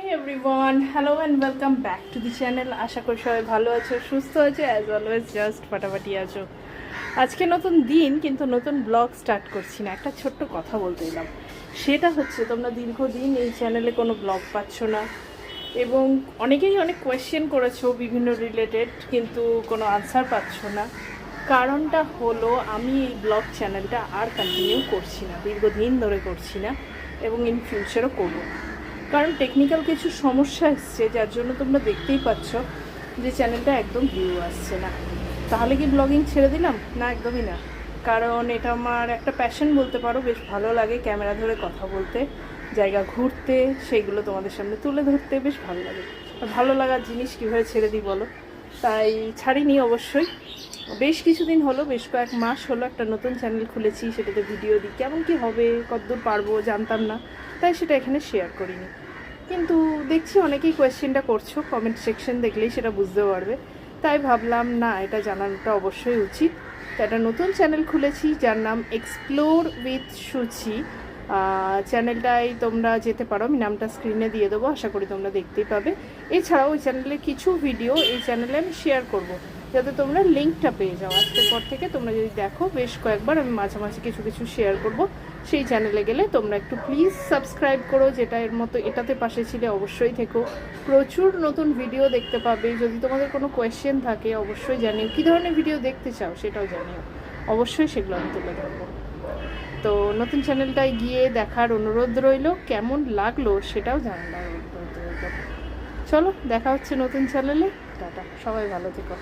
Everyone, hello and welcome back to the channel. আশা করি সবাই ভালো আছো, সুস্থ আছো, অ্যাজ অলওয়েজ জাস্ট ফাটাফাটি আছো। আজকে নতুন দিন, কিন্তু নতুন ব্লগ স্টার্ট করছি না। একটা ছোট্ট কথা বলতে এলাম, সেটা হচ্ছে তোমরা দীর্ঘদিন এই চ্যানেলে কোনো ব্লগ পাচ্ছ না এবং অনেকেই অনেক কোয়েশ্চেন করেছো বিভিন্ন রিলেটেড, কিন্তু কোনো আনসার পাচ্ছ না। কারণটা হলো আমি এই ব্লগ চ্যানেলটা আর কন্টিনিউ করছি না, দীর্ঘদিন ধরে করছি না এবং ইন ফিউচারও করবো না। কারণ টেকনিক্যাল কিছু সমস্যা এসছে, যার জন্য তোমরা দেখতেই পাচ্ছ যে চ্যানেলটা একদম ভিউ আসছে না। তাহলে কি ব্লগিং ছেড়ে দিলাম? না, একদমই না। কারণ এটা আমার একটা প্যাশন বলতে পারো। বেশ ভালো লাগে ক্যামেরা ধরে কথা বলতে, জায়গা ঘুরতে, সেইগুলো তোমাদের সামনে তুলে ধরতে বেশ ভালো লাগে। আর ভালো লাগার জিনিস কীভাবে ছেড়ে দিই বলো? তাই ছাড়িনি অবশ্যই। বেশ কিছুদিন হলো, বেশ কয়েক মাস হলো একটা নতুন চ্যানেল খুলেছি, সেটাতে ভিডিও দিই। কেমন কি হবে, কতদূর পারবো জানতাম না, তাই সেটা এখানে শেয়ার করিনি। কিন্তু দেখছি অনেকেই কোয়েশ্চেনটা করছো, কমেন্ট সেকশন দেখলেই সেটা বুঝতে পারবে। তাই ভাবলাম না, এটা জানানোটা অবশ্যই উচিত। তো একটা নতুন চ্যানেল খুলেছি যার নাম এক্সপ্লোর উইথ সুচি। চ্যানেলটায় তোমরা যেতে পারো, আমি নামটা স্ক্রিনে দিয়ে দেবো, আশা করি তোমরা দেখতেই পাবে। এছাড়াও ওই চ্যানেলের কিছু ভিডিও এই চ্যানেলে আমি শেয়ার করব, যাতে তোমরা লিঙ্কটা পেয়ে যাও। আজকের পর থেকে তোমরা যদি দেখো, বেশ কয়েকবার আমি মাঝে মাঝে কিছু কিছু শেয়ার করব। সেই চ্যানেলে গেলে তোমরা একটু প্লিজ সাবস্ক্রাইব করো, যেটা এর মতো এটাতে পাশে ছিলে অবশ্যই থেকো। প্রচুর নতুন ভিডিও দেখতে পাবে। যদি তোমাদের কোনো কোয়েশ্চেন থাকে অবশ্যই জানিও, কী ধরনের ভিডিও দেখতে চাও সেটাও জানিও, অবশ্যই সেগুলো আমি তুলে ধরবো। তো নতুন চ্যানেলটায় গিয়ে দেখার অনুরোধ রইল, কেমন লাগলো সেটাও জানার অনুরোধ রইল। চলো, দেখা হচ্ছে নতুন চ্যানেলে। টাটা, সবাই ভালো থেকো।